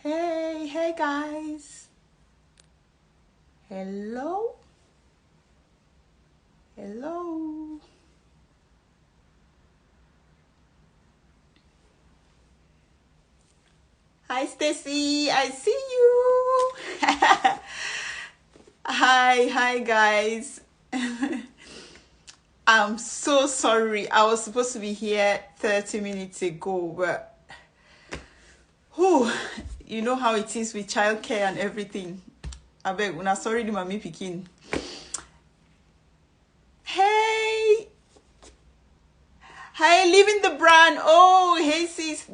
Hey guys. Hello. Hello. Hi Stacy, I see you. Hi guys. I'm so sorry. I was supposed to be here 30 minutes ago, but whew, you know how it is with childcare and everything. I beg, when I sorry the mommy picking. Hey, hi, living the brand. Oh, hey sis.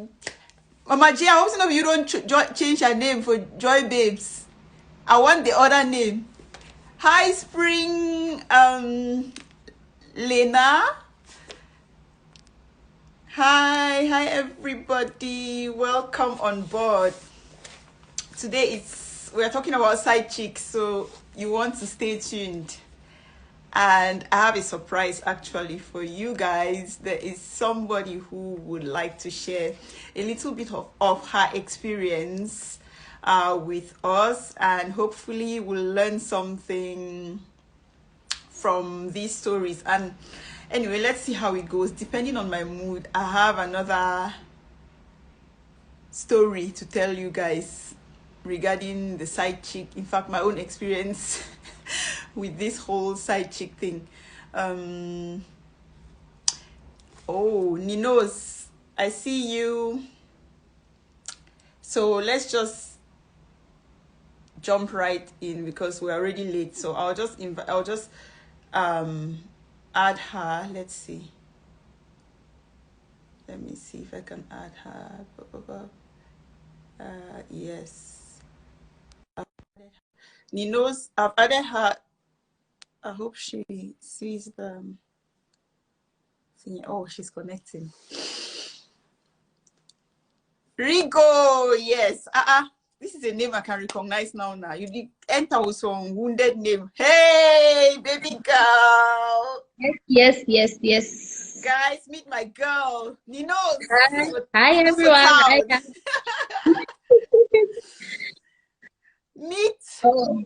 Mama G, I hope some of you don't change your name for Joy Babes. I want the other name. Hi, Spring, Lena. Hi, everybody. Welcome on board. Today we're talking about side chicks, so you want to stay tuned. And I have a surprise actually for you guys. There is somebody who would like to share a little bit of her experience with us, and hopefully we'll learn something from these stories. And anyway, let's see how it goes. Depending on my mood, I have another story to tell you guys regarding the side chick. In fact, my own experience with this whole side chick thing. Oh, Ninos, I see you. So let's just jump right in because we're already late. So I'll just add her. Let's see. Let me see if I can add her. Yes. Ninos, I've added her. I hope she sees the thing. Oh, she's connecting. Rigo, yes. This is a name I can recognize now. You did enter with some wounded name. Hey, baby girl. Yes. Guys, meet my girl, Ninos. Hi Ninos everyone. Hi, town. Meet oh,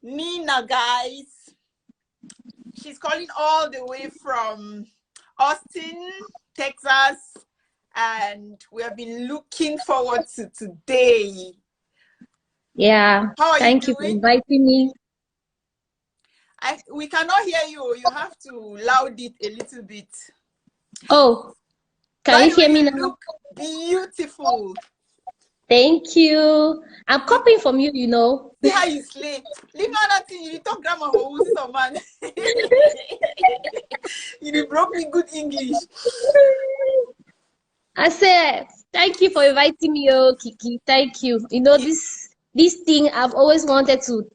Nina, guys. She's calling all the way from Austin, Texas, and we have been looking forward to today. yeah. How are Thank you you for doing? inviting me. We cannot hear you. You have to loud it a little bit. Oh, can By you the way, hear me you now? look beautiful. Thank you. I'm copying from you, you know. See how you slay. Leave nothing. You talk grammar for who's some man. You broke me good English. I said, thank you for inviting me, oh Kiki. Thank you. You know, this thing I've always wanted to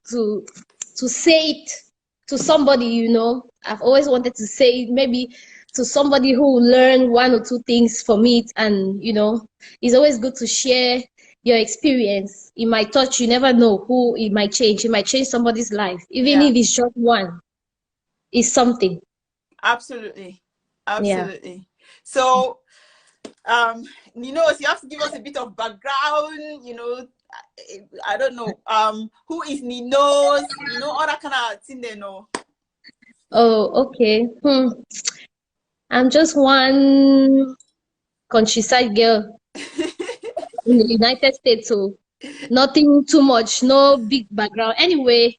say it to somebody, you know. I've always wanted to say it maybe to somebody who will learn one or two things from it. And, you know, it's always good to share your experience. It might touch, you never know who it might change. It might change somebody's life. Even Yeah, if it's just one, it's something. absolutely. Yeah. So, Ninos, you have to give us a bit of background, I don't know, who is Ninos, all that kind of thing they know. Oh, okay. I'm just one countryside girl in the United States, so nothing too much, no big background. Anyway,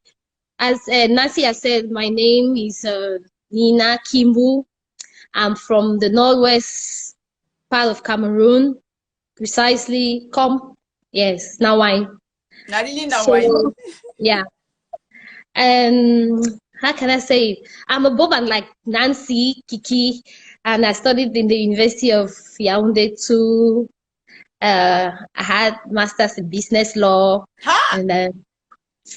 as Nancy has said, my name is Nina Kimbu. I'm from the northwest part of Cameroon, precisely. Yes, Nawai. Not really now. So, yeah. And how can I say it? I'm a bob and like Nancy, Kiki, and I studied in the University of Yaoundé too. I had masters in business law, Ha! and then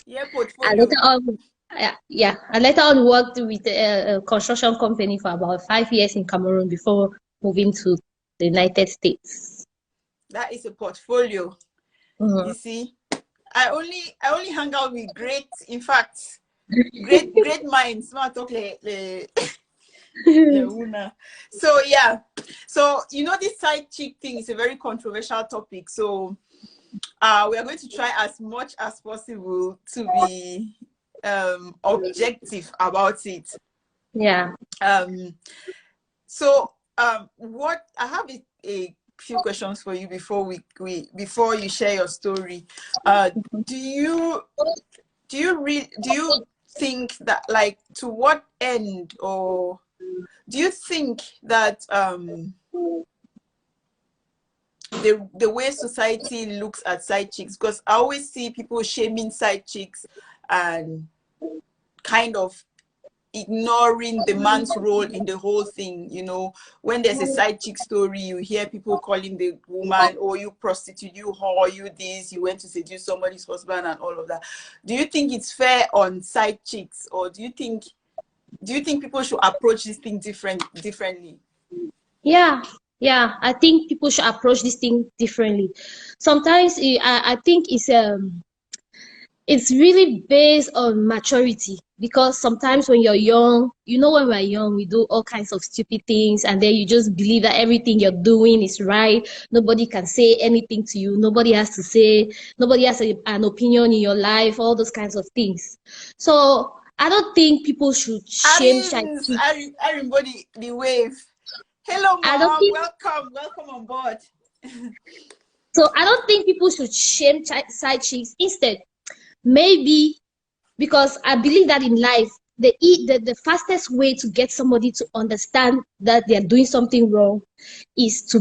Yeah, I portfolio. later on, I later on worked with a construction company for about 5 years in Cameroon before moving to the United States. That is a portfolio. Mhm. You see, I only hang out with in fact, great minds. Smart talk Una. So yeah, so this side chick thing is a very controversial topic. So we are going to try as much as possible to be objective about it. Yeah. So what I have a few questions for you before before you share your story. Do you think that, like, to what end, or do you think that the way society looks at side chicks, because I always see people shaming side chicks and kind of ignoring the man's role in the whole thing, you know, when there's a side chick story, you hear people calling the woman, oh, you prostitute, you whore, you this, you went to seduce somebody's husband and all of that. Do you think it's fair on side chicks, or do you think people should approach this thing differently? Yeah, yeah. I think people should approach this thing differently. Sometimes I think it's really based on maturity, because sometimes when you're young, you know, when we're young, we do all kinds of stupid things, and then you just believe that everything you're doing is right. Nobody can say anything to you. Nobody has an opinion in your life, all those kinds of things. So I don't think people should shame Addings, I embody the wave. Hello, mom. Welcome on board. So I don't think people should shame side chicks. Instead, maybe, because I believe that in life, the fastest way to get somebody to understand that they're doing something wrong is to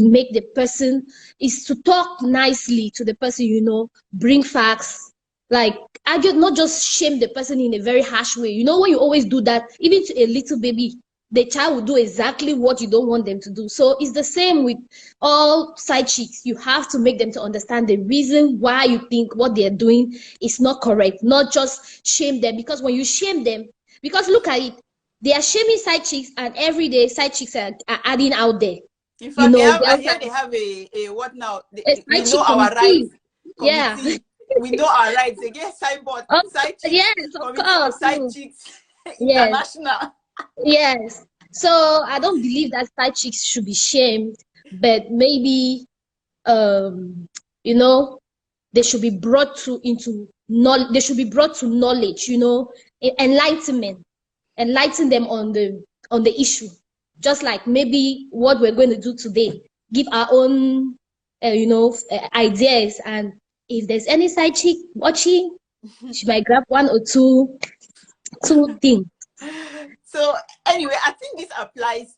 talk nicely to the person, you know, bring facts, like argue, not just shame the person in a very harsh way. You know, when you always do that, even to a little baby, the child will do exactly what you don't want them to do. So it's the same with all side chicks. You have to make them to understand the reason why you think what they're doing is not correct, not just shame them. Because when you shame them, because look at it, they are shaming side chicks, and every day side chicks are adding out there. In fact, you know, I hear they have a what now? We know our rights. Yeah. We know our rights. They get signboard, side chicks, yes, of course. Side chicks international. Yes. So I don't believe that side chicks should be shamed, but maybe you know, they should be brought to knowledge, you know, enlighten them on the issue. Just like maybe what we're going to do today, give our own ideas, and if there's any side chick watching, she might grab one or two things. So anyway, I think this applies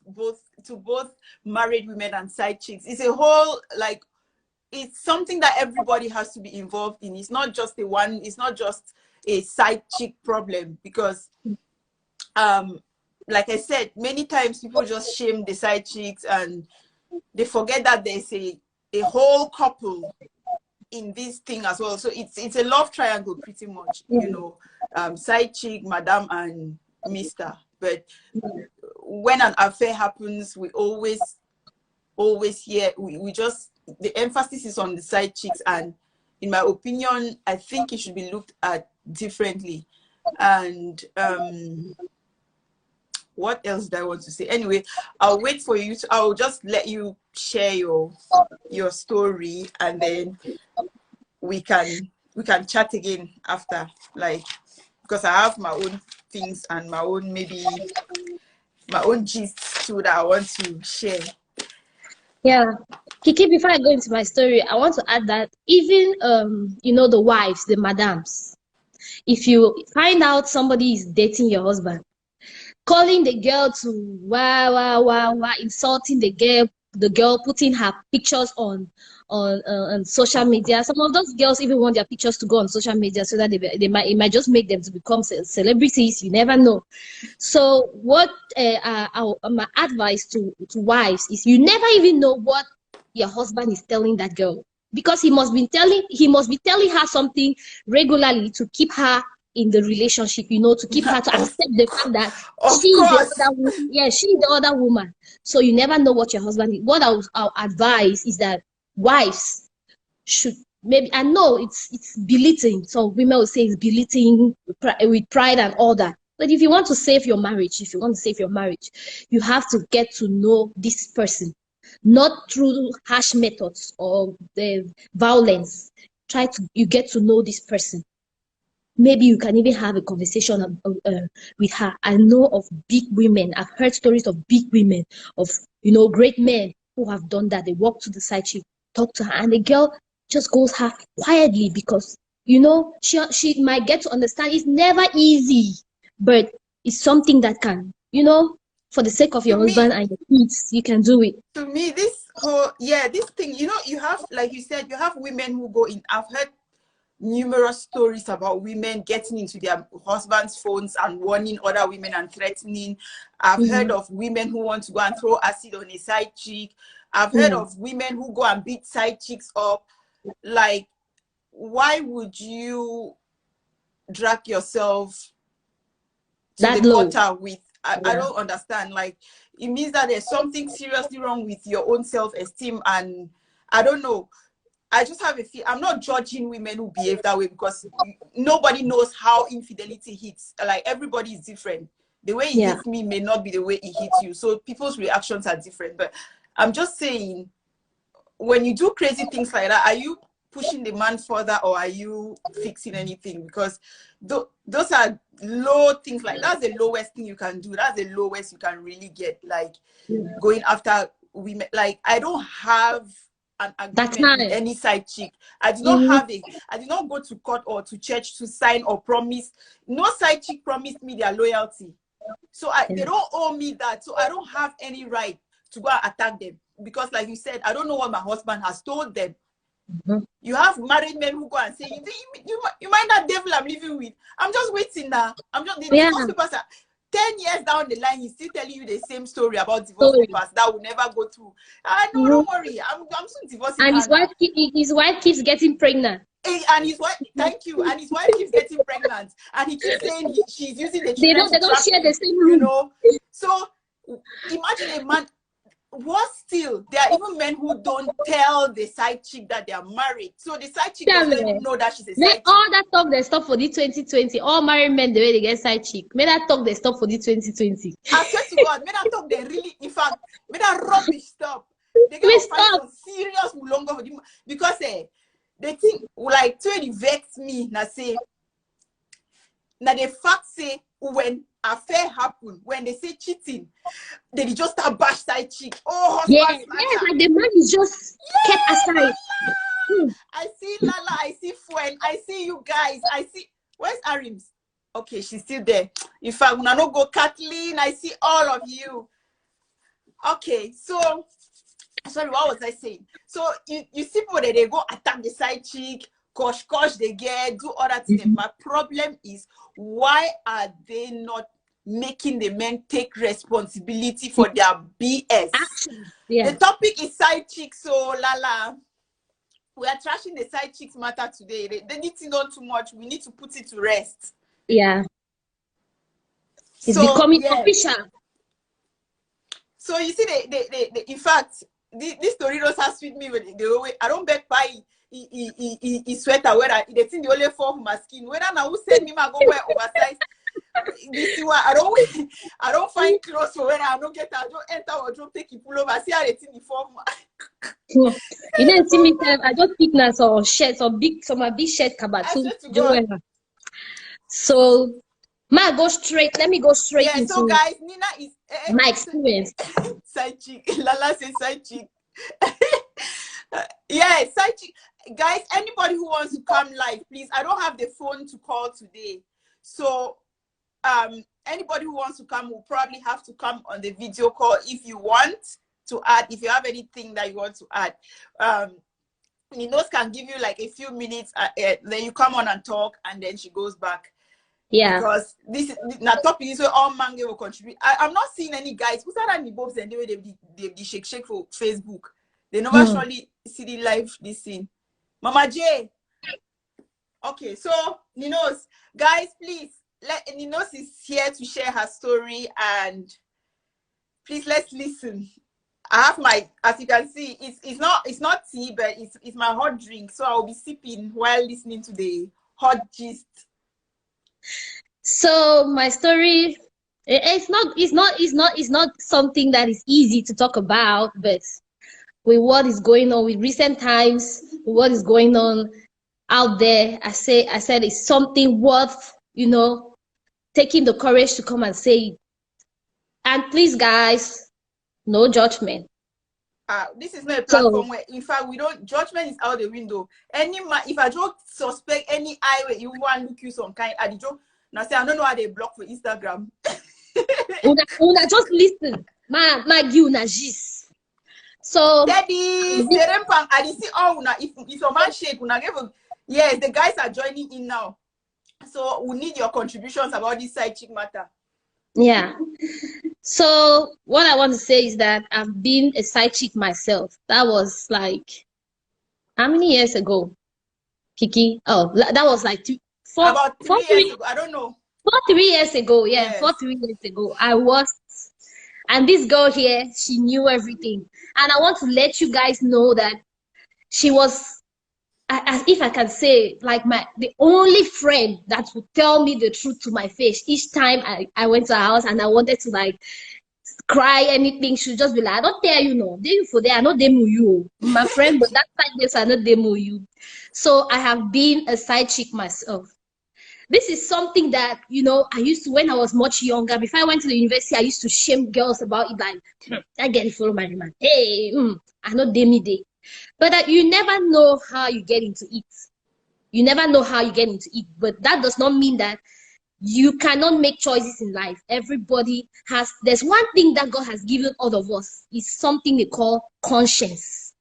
to both married women and side chicks. It's a whole, like, it's something that everybody has to be involved in. It's not just it's not just a side chick problem, because like I said, many times people just shame the side chicks and they forget that there's a whole couple in this thing as well. So it's a love triangle pretty much, you know, side chick, madam, and Mr. But when an affair happens, we always hear, we just, the emphasis is on the side chicks, and in my opinion, I think it should be looked at differently. And what else do I want to say? Anyway, I'll wait for you I'll just let you share your story, and then we can chat again after, like, because I have my own things and my own gist too that I want to share. Yeah, Kiki, before I go into my story, I want to add that even you know, the wives, the madams, if you find out somebody is dating your husband, calling the girl to wah, insulting the girl, putting her pictures on social media. Some of those girls even want their pictures to go on social media so that it might just make them to become celebrities. You never know. So what my advice to wives is, you never even know what your husband is telling that girl, because he must be telling her something regularly to keep her in the relationship, you know, to keep her to accept the fact that she is the other woman. So you never know what your husband is. What I'll advise is that wives should, maybe, I know it's belittling, so women will say it's belittling with pride and all that, but if you want to save your marriage, you have to get to know this person, not through harsh methods or the violence. you get to know this person. Maybe you can even have a conversation with her. I know of big women. I've heard stories of big women, of, great men who have done that. They walk to the side chick, talk to her, and the girl just goes half quietly because, she might get to understand it's never easy, but it's something that can, for the sake of your husband and your kids, you can do it. To me, this thing, you have, like you said, you have women who go in. I've heard numerous stories about women getting into their husbands' phones and warning other women and threatening. I've heard of women who want to go and throw acid on a side chick. I've heard of women who go and beat side chicks up. Like, why would you drag yourself to That the low. gutter with? I don't understand. Like, it means that there's something seriously wrong with your own self-esteem, and I don't know. I just have a feel. I'm not judging women who behave that way because nobody knows how infidelity hits. Like, everybody is different. The way it hits me may not be the way it hits you. So people's reactions are different. But I'm just saying, when you do crazy things like that, are you pushing the man further or are you fixing anything? Because those are low things. Like, that's the lowest thing you can do. That's the lowest you can really get. Like, going after women. Like, I don't have an agreement with any side chick. I do not have it. I did not go to court or to church to sign or promise. No side chick promised me their loyalty. So they don't owe me that. So I don't have any right to go and attack them. Because like you said, I don't know what my husband has told them. You have married men who go and say, you mind that devil I'm living with? I'm just waiting now. I'm just, the divorce papers are 10 years down the line, he's still telling you the same story about divorce papers that will never go through. No, don't worry. I'm soon divorcing. And his wife keeps getting pregnant. And his wife, thank you. And his wife keeps getting pregnant. And he keeps saying she's using the children. They don't share the same room. So imagine a man. What still? There are even men who don't tell the side chick that they are married. So the side chick doesn't even know that she's a side chick. All that talk they stop for the 2020. All married men, the way they get side chick. May that talk they stop for the 2020. I swear to God, may that talk they really, in fact, may that rubbish stop. They can find some serious longer for them because they think like to vex me. Now say, now the fact say when affair happen, when they say cheating, they just start bash side chick. Oh, like the man is just kept aside. I see Lala, I see Fuen, I see you guys, I see, where's Arims? Okay, she's still there. In fact, when I don't go Kathleen, I see all of you. Okay, so sorry, what was I saying? So you see people that they go attack the side chick, gosh, they get, do other things. My problem is, why are they not making the men take responsibility for their BS? The topic is side chicks, so Lala, we are trashing the side chicks matter today. They need to know too much. We need to put it to rest. Yeah. It's becoming official. So you see, in fact, this Doritos has sweet me with the way I don't beg buy he sweater where they think the only form my skin. Whether now who send me go wear oversized. This is why I don't find clothes for when I don't get I don't enter or don't take it pull over. See how they think the form. You didn't see me tell I just pick now some shirts or big big shirt kabatu. So let me go straight into so guys, Nina is my experience. Side chick. Lala says side chick. Side chick. Guys, anybody who wants to come live, please. I don't have the phone to call today. So anybody who wants to come will probably have to come on the video call if you want to add, if you have anything that you want to add. Ninos can give you like a few minutes, then you come on and talk, and then she goes back. Yeah. Because this is not topic is where all man will contribute. I'm not seeing any guys who said any bobs and they shake for Facebook. They never surely see the live this scene. Mama J. Okay, so Ninos, guys, please Ninos is here to share her story, and please let's listen. I have my, as you can see, it's not tea, but it's my hot drink, so I'll be sipping while listening to the hot gist. So my story, it's not something that is easy to talk about, but with what is going on with recent times, with what is going on, out there. I said it's something worth, taking the courage to come and say it. And please, guys, no judgment. This is not a So platform where, in fact, we don't, judgment is out the window. Any man, if I don't suspect any eye where you want to look you some kind, I joke. Now say I don't know how they block for Instagram. una just listen. My una gis. So Daddies, I see all una. If your man shake, una give a, yes, the guys are joining in now. So we need your contributions about this side chick matter. Yeah. So what I want to say is that I've been a side chick myself. That was like, how many years ago, Kiki? Oh, that was like about 3 years ago. I don't know. 3 years ago. Yeah, yes. 3 years ago. I was, and this girl here, she knew everything. And I want to let you guys know that she was, as if I can say, like the only friend that would tell me the truth to my face each time I went to her house and I wanted to like cry anything. She'd just be like, I don't tell you no. They you for there, I not demo you. My friend, but that time yes, I not demo you. So I have been a side chick myself. This is something that, I used to, when I was much younger, before I went to the university, I used to shame girls about it, like, I get it for my man. Hey, I know demi day. But you never know how you get into it. You never know how you get into it. But that does not mean that you cannot make choices in life. Everybody has, there's one thing that God has given all of us. It's something they call conscience.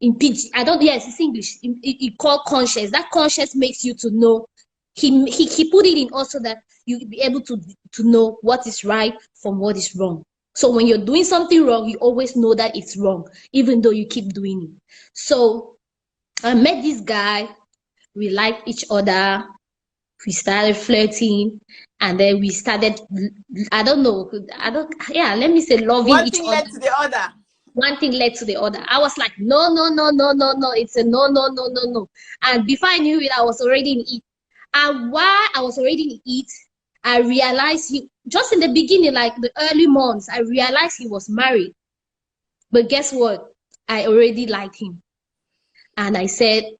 In PG, yes, it's English. It called conscience. That conscience makes you to know. He put it in also that you be able to know what is right from what is wrong. So when you're doing something wrong, you always know that it's wrong, even though you keep doing it. So I met this guy. We liked each other. We started flirting, and then we started, let me say loving one each thing other. led to the other. One thing led to the other. I was like, no. It's a no. And before I knew it, I was already in it. And while I was already in it, I realized just in the beginning, like the early months, I realized he was married. But guess what? I already liked him. And I said,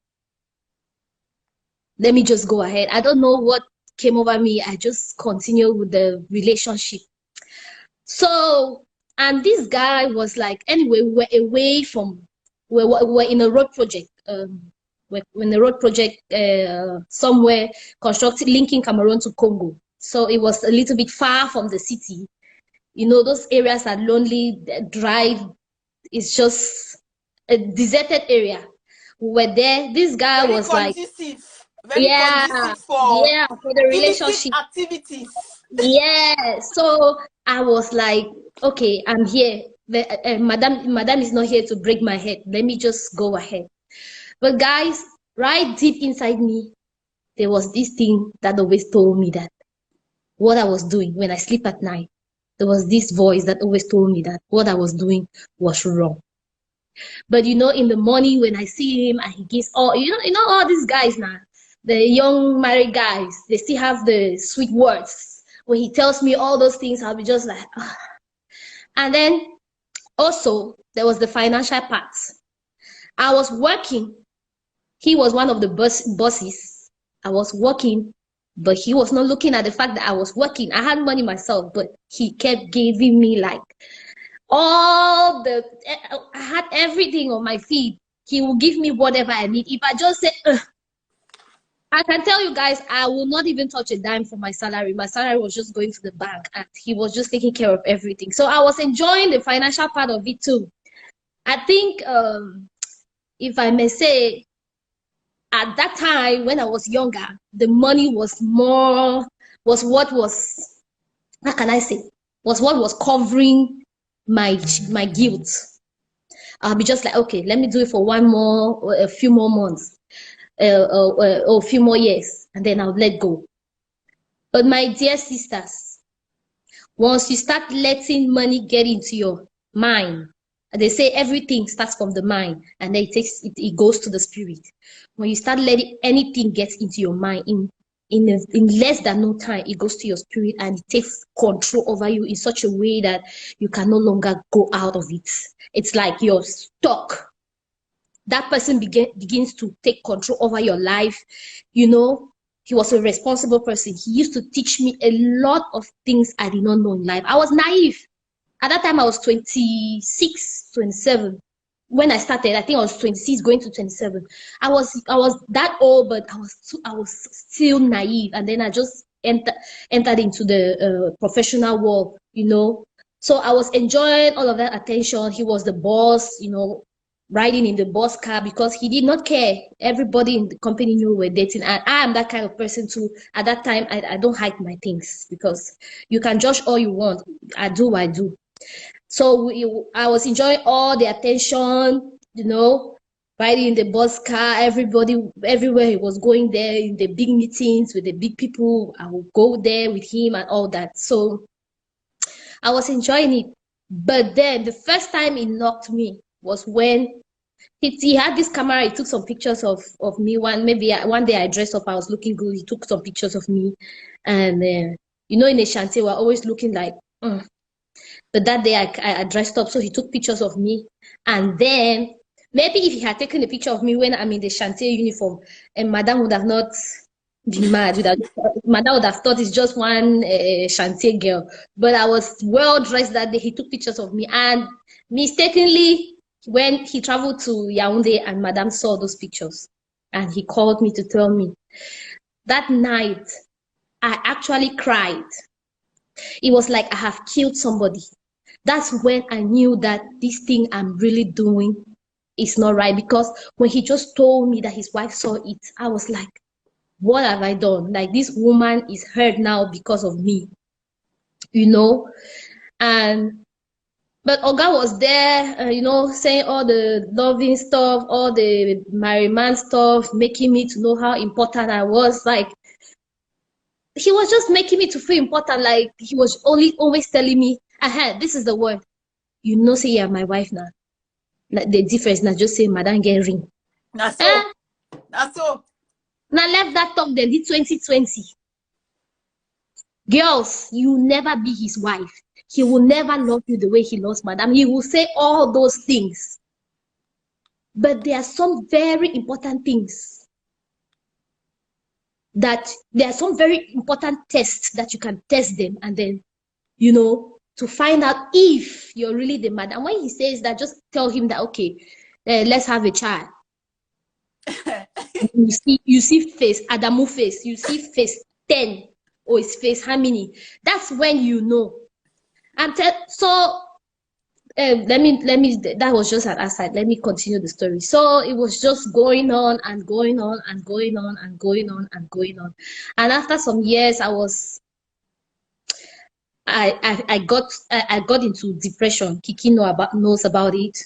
let me just go ahead. I don't know what came over me. I just continued with the relationship. So, and this guy was like, anyway, we were away from, we were in a road project. We're in a road project somewhere constructed, linking Cameroon to Congo. So it was a little bit far from the city. Those areas are lonely, dry. It's just a deserted area. We were there. This guy very was conducive. like, very conducive for the relationship activities. Yeah. So I was like, okay, I'm here. Madam is not here to break my head. Let me just go ahead. But guys, right deep inside me, there was this thing that always told me that what I was doing when I sleep at night, there was this voice that always told me that what I was doing was wrong. But in the morning when I see him and he gives all, all these guys now, the young married guys, they still have the sweet words. When he tells me all those things, I'll be just like, ah. And then also there was the financial part. I was working. He was one of the bosses. I was working, but he was not looking at the fact that I was working. I had money myself, but he kept giving me like I had everything on my feet. He will give me whatever I need. If I just say, I can tell you guys, I will not even touch a dime from my salary. My salary was just going to the bank and he was just taking care of everything. So I was enjoying the financial part of it too. I think, if I may say, at that time when I was younger, the money was what was, how can I say, was what was covering my guilt. I'll be just like, okay, let me do it for a few more months, or a few more years, and then I'll let go. But my dear sisters, once you start letting money get into your mind, they say everything starts from the mind and then it goes to the spirit. When you start letting anything get into your mind, in less than no time, it goes to your spirit and it takes control over you in such a way that you can no longer go out of it. It's like you're stuck. that person begins to take control over your life. You know, he was a responsible person. He used to teach me a lot of things I did not know in life. I was naive. At that time, I was 26, 27. When I started, I think I was 26 going to 27. I was that old, but I was still naive. And then I just entered into the professional world, you know. So I was enjoying all of that attention. He was the boss, you know, riding in the boss car because he did not care. Everybody in the company knew we were dating. And I am that kind of person too. At that time, I don't hide my things because you can judge all you want. I do what I do. So I was enjoying all the attention, you know, riding in the bus car, everybody, everywhere he was going there, in the big meetings with the big people, I would go there with him and all that. So I was enjoying it. But then the first time he knocked me was when he had this camera. He took some pictures of me. One day I dressed up, I was looking good. He took some pictures of me. And, you know, in a shanty, we're always looking like, But that day I dressed up, so he took pictures of me. And then maybe if he had taken a picture of me when I'm in the chantier uniform, and Madame would have not been mad. Madame would have thought it's just one chantier girl. But I was well dressed that day. He took pictures of me, and mistakenly, when he traveled to Yaoundé and Madame saw those pictures, and he called me to tell me. That night, I actually cried. It was like I have killed somebody. That's when I knew that this thing I'm really doing is not right. Because when he just told me that his wife saw it, I was like, what have I done? Like, this woman is hurt now because of me, you know? But Oga was there, you know, saying all the loving stuff, all the married man stuff, making me to know how important I was. Like, he was just making me to feel important. Like, he was always telling me, this is the word. You know, say you're my wife now. Like, the difference now, just say, Madam, get ring. That's so. That's so. Now, left that talk then, the 2020. Girls, you will never be his wife. He will never love you the way he loves Madam. He will say all those things. But there are some very important things that there are some very important tests that you can test them, and then, you know, to find out if you're really the Madam. When he says that, just tell him that, okay, let's have a child. you see face, Adamu face, you see face 10, or his face how many. That's when you know. And so let me that was just an aside. Let me continue the story. So it was just going on and going on and going on and going on and going on. And after some years, I got into depression. Kiki knows about it.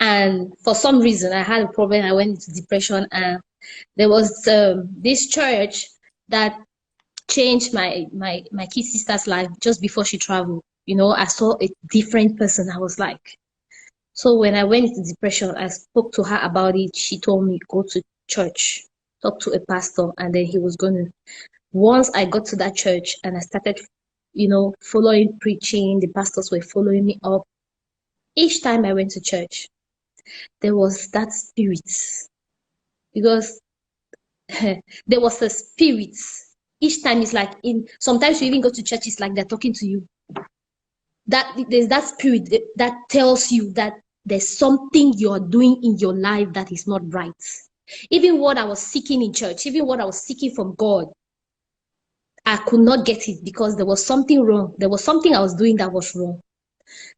And for some reason, I had a problem. I went into depression, and there was this church that changed my kid sister's life just before she traveled. You know, I saw a different person. I was like, so when I went into depression, I spoke to her about it. She told me, go to church, talk to a pastor, and then he was going to. Once I got to that church and I started, you know, following preaching, the pastors were following me up. Each time I went to church, there was that spirit, because there was a spirit. Each time it's like sometimes you even go to church, it's like they're talking to you. That there's that spirit that tells you that there's something you're doing in your life that is not right. Even what I was seeking in church, even what I was seeking from God, I could not get it because there was something wrong. There was something I was doing that was wrong.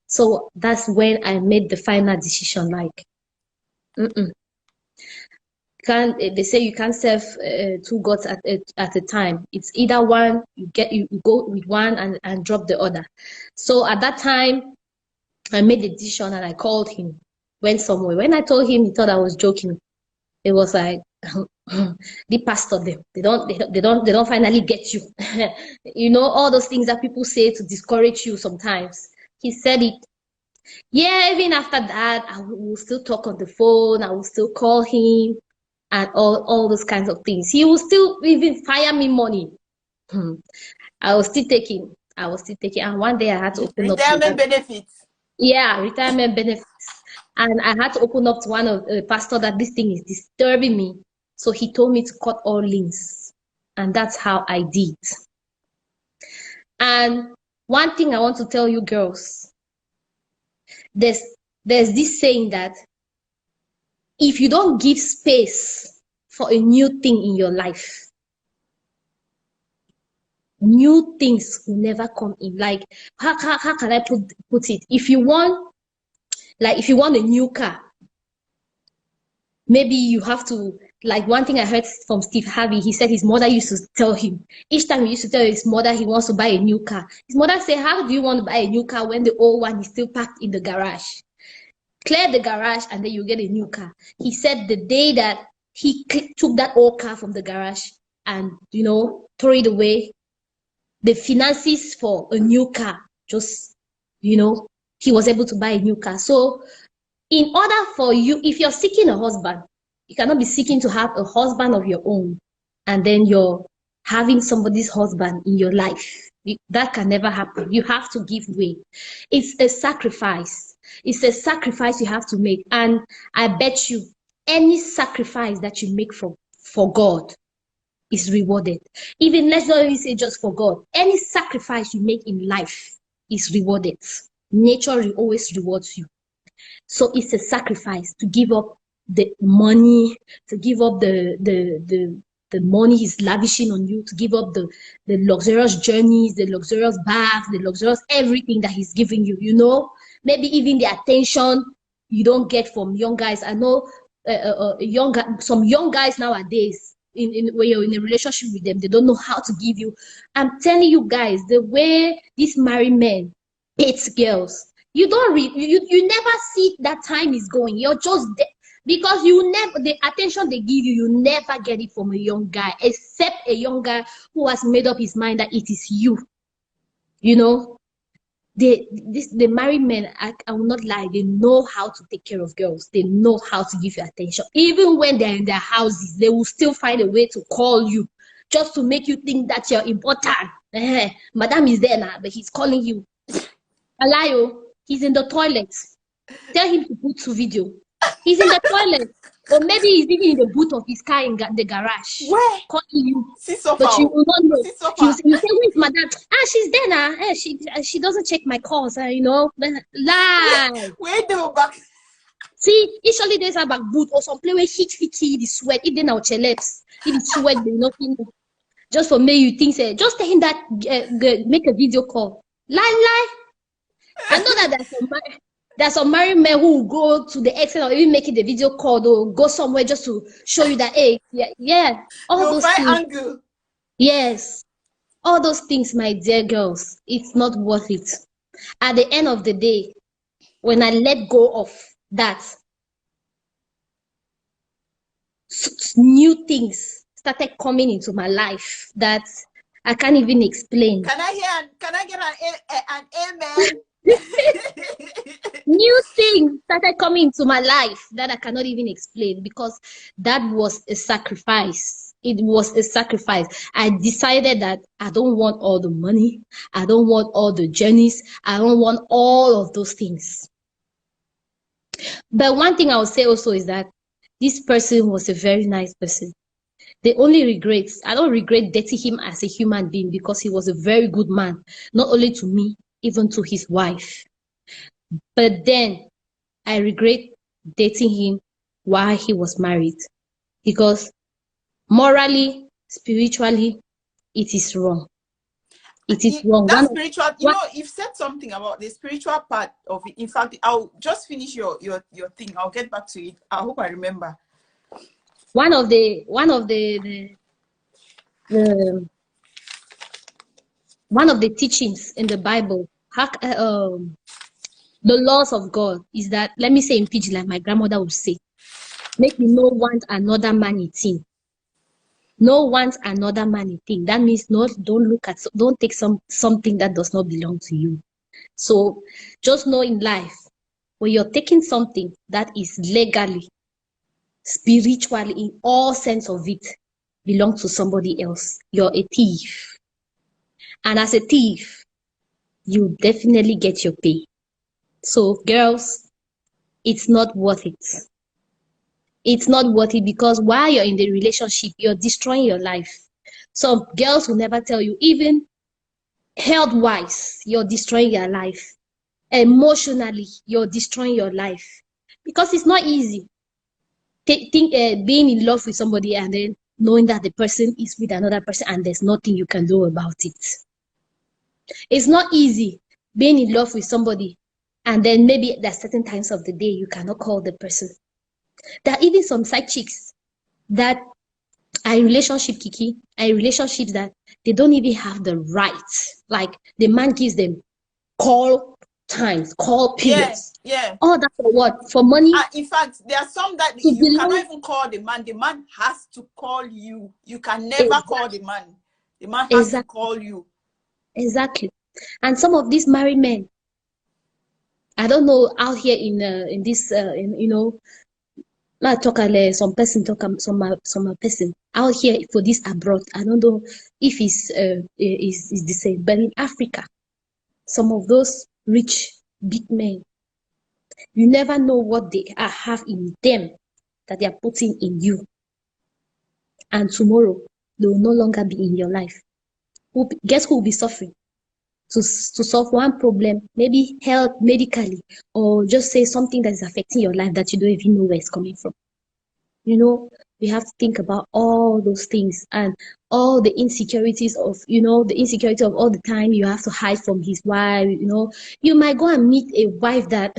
So that's when I made the final decision, like, they say you can't serve two gods at a time. It's either one, you go with one and drop the other. So at that time, I made the decision and I called him, went somewhere. When I told him, he thought I was joking. It was like, the pastor, they don't finally get you. You know, all those things that people say to discourage you sometimes. He said it. Yeah, even after that, I will still talk on the phone. I will still call him. And all those kinds of things. He will still even fire me money. I was still taking. And one day I had to open up. Retirement benefits. Yeah, retirement benefits. And I had to open up to one of the pastor that this thing is disturbing me. So he told me to cut all links. And that's how I did. And one thing I want to tell you girls, there's this saying that if you don't give space for a new thing in your life, new things will never come in. Like, how can I put it? If you want a new car, maybe you have to, like one thing I heard from Steve Harvey, he said his mother used to tell him, each time he used to tell his mother he wants to buy a new car, his mother said, how do you want to buy a new car when the old one is still parked in the garage? Clear the garage and then you get a new car. He said the day that he took that old car from the garage and, throw it away, the finances for a new car, just, he was able to buy a new car. So in order for you, if you're seeking a husband, you cannot be seeking to have a husband of your own and then you're having somebody's husband in your life. That can never happen. You have to give way. It's a sacrifice. It's a sacrifice you have to make. And I bet you any sacrifice that you make for God is rewarded. Even let's not even say just for God. Any sacrifice you make in life is rewarded. Nature always rewards you. So it's a sacrifice to give up the money, to give up the money he's lavishing on you, to give up the luxurious journeys, the luxurious bags, the luxurious everything that he's giving you, maybe even the attention you don't get from young guys. I know some young guys nowadays, when you're in a relationship with them, they don't know how to give you. I'm telling you guys, the way these married men hate girls, you never see that time is going. You're just there because the attention they give you never get it from a young guy, except a young guy who has made up his mind that it is you. The married men, I will not lie, they know how to take care of girls. They know how to give you attention. Even when they're in their houses, they will still find a way to call you just to make you think that you're important. Madam is there now, but he's calling you. Alayo, he's in the toilet. Tell him to put to video. He's in the toilet. Or maybe he's even in the boot of his car in the garage. Where? Calling you. But you will not know. You say, where's madam? She's there now. She doesn't check my calls, Lie. Where do back? See, usually there's a back boot or some play where hit the sweat. If they now cheleps. If it's sweat, they nothing. Just for me, you think, say, just tell him that, make a video call. Lie. I know that there's some married men who will go to the extent of even making the video call or go somewhere just to show you that, hey, all those things. Angle. Yes, all those things, my dear girls, it's not worth it. At the end of the day, when I let go of that, new things started coming into my life that I can't even explain. Can I get an amen? New things started coming into my life that I cannot even explain because that was a sacrifice. It was a sacrifice. I decided that I don't want all the money. I don't want all the journeys. I don't want all of those things. But one thing I will say also is that this person was a very nice person. The only regrets, I don't regret dating him as a human being because he was a very good man, not only to me, even to his wife. But then I regret dating him while he was married because morally, spiritually, it is wrong. It is wrong. That spiritual, you've said something about the spiritual part of it. In fact, I'll just finish your thing. I'll get back to it. I hope I remember. One of the teachings in the Bible, the laws of God is that, let me say in pidgin like my grandmother would say, make me no want another man a thing. No want another man a thing. That means don't take something that does not belong to you. So just know in life, when you're taking something that is legally, spiritually, in all sense of it, belong to somebody else, you're a thief. And as a thief, you definitely get your pay. So girls, it's not worth it. It's not worth it, because while you're in the relationship, you're destroying your life. Some girls will never tell you, even health-wise, you're destroying your life. Emotionally, you're destroying your life. Because it's not easy. Being in love with somebody and then knowing that the person is with another person and there's nothing you can do about it. It's not easy being in love with somebody and then maybe there are certain times of the day you cannot call the person. There are even some side chicks that are in relationship, Kiki, are in relationships that they don't even have the right. Like the man gives them call times, call periods. Yeah. All that for what? For money? In fact, there are some that you cannot even call the man. The man has to call you. You can never call the man. The man has to call you. Exactly. And some of these married men, I don't know, out here in this you know, not talk some person talk some person out here for this abroad. I don't know if it's is the same, but in Africa, some of those rich big men, you never know what they have in them that they are putting in you, and tomorrow they will no longer be in your life. Guess who will be suffering to solve one problem, maybe health medically, or just say something that is affecting your life that you don't even know where it's coming from. You know, we have to think about all those things and all the insecurities of, you know, the insecurity of all the time you have to hide from his wife. You know, you might go and meet a wife that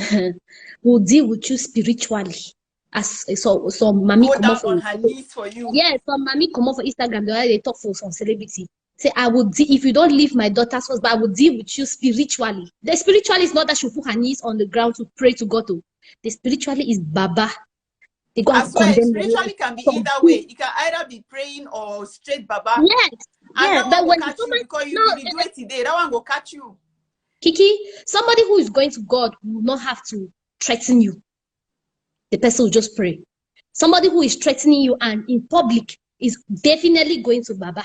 will deal with you spiritually. As so mommy go come down off on her knees for you. Yeah, some mommy come off for Instagram, they talk for some celebrity. Say, I would if you don't leave my daughter's husband, I will deal with you spiritually. The spiritually is not that she put her knees on the ground to pray to God. The spiritually is Baba. They go I and swear, condemn spiritually can be either way. You can either be praying or straight Baba. Yes, and that one will catch you, because you no, do it today. That one will catch you. Kiki, somebody who is going to God will not have to threaten you. The person will just pray. Somebody who is threatening you and in public is definitely going to Baba.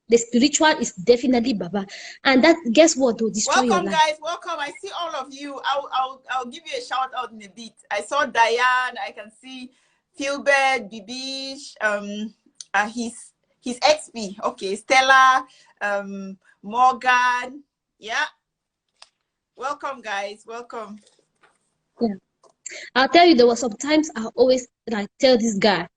The spiritual is definitely Baba, and that, guess what, will destroy your life. Welcome, guys. Welcome. I see all of you. I'll give you a shout out in a bit. I saw Diane. I can see Philbert, Bibish, his XP. Okay, Stella, Morgan. Yeah. Welcome, guys. Welcome. Yeah. I'll tell you, there were sometimes I always like tell this guy,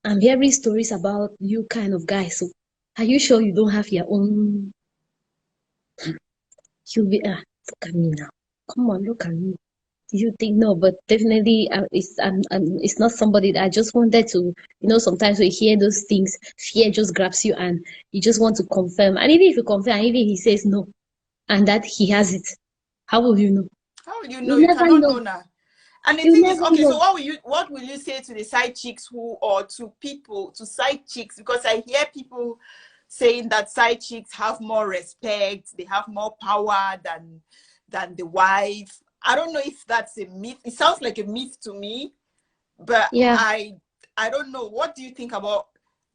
I'm hearing stories about you kind of guy. So are you sure you don't have your own? He'll be look at me now. Come on, look at me. You think no, but definitely it's not somebody that I just wanted to, you know, sometimes we hear those things, fear just grabs you and you just want to confirm. And even if you confirm, and even he says no, and that he has it, how will you know? How will you know? You cannot know now. And the thing is, okay, so what will you say to the side chicks or to side chicks? Because I hear people saying that side chicks have more respect, they have more power than the wife. I don't know if that's a myth. It sounds like a myth to me, but yeah, I don't know. What do you think about?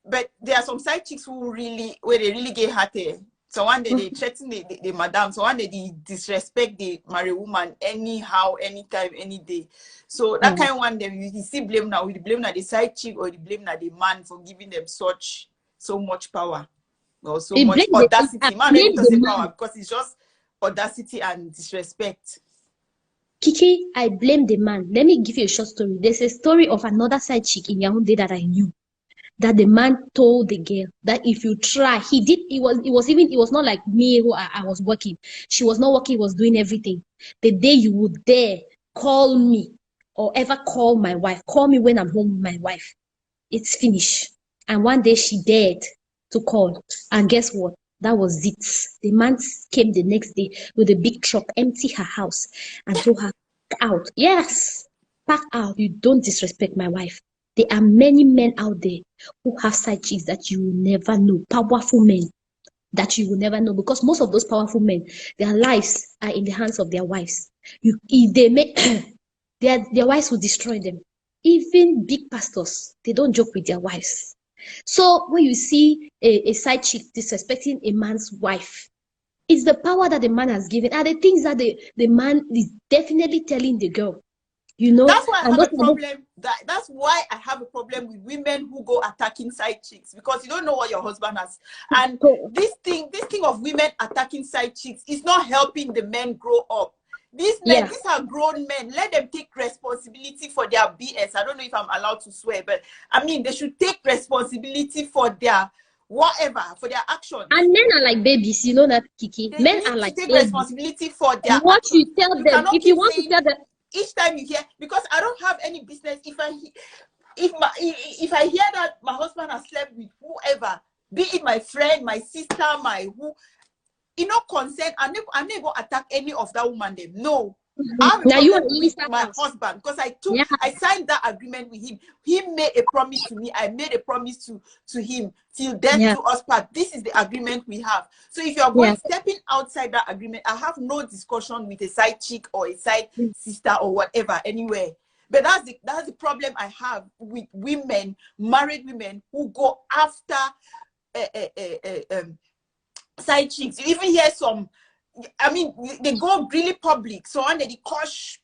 But there are some side chicks who they really get hearted. So one day they threaten the madam. So one day they disrespect the married woman anyhow, anytime, any day. So that kind of one day you see blame now. We blame now the side chick or the blame now the man for giving them so much power or so much audacity. Man, ready to say power because it's just audacity and disrespect. Kiki, I blame the man. Let me give you a short story. There's a story of another side chick in Yaoundé that I knew. That the man told the girl that if you try, it was not like me who I was working. She was not working, was doing everything. The day you would dare call me or ever call my wife, call me when I'm home with my wife, it's finished. And one day she dared to call. And guess what? That was it. The man came the next day with a big truck, empty her house, and told her, out. Yes, pack out. You don't disrespect my wife. There are many men out there who have side chicks that you will never know, powerful men that you will never know, because most of those powerful men, their lives are in the hands of their wives. If they make their wives will destroy them. Even big pastors, they don't joke with their wives. So when you see a side chick disrespecting a man's wife, it's the power that the man has given and the things that the man is definitely telling the girl. you know. That's why I And have those a problem. That's why I have a problem with women who go attacking side chicks, because you don't know what your husband has. And so, this thing of women attacking side chicks is not helping the men grow up. These men, yeah. these are grown men. Let them take responsibility for their BS. I don't know if I'm allowed to swear, but I mean, they should take responsibility for their whatever, for their actions. And men are like babies, you know that, Kiki. They Men need are to like take babies. responsibility for their What actions. you tell You them, cannot if you keep want to saying tell them, each time you hear, because I don't have any business if I hear that my husband has slept with whoever, be it my friend, my sister, my who, you know, consent, I'm never attack any of that woman. Them no. I have a now you are problem with my out. husband because Yeah. I signed that agreement with him. He made a promise to me. I made a promise to him. Till death Yeah. do us part. This is the agreement we have. So if you are going stepping outside that agreement, I have no discussion with a side chick or a side sister or whatever anywhere. But that's the problem I have with women, married women who go after side chicks. You even hear some, I mean, they go really public. So when they kosh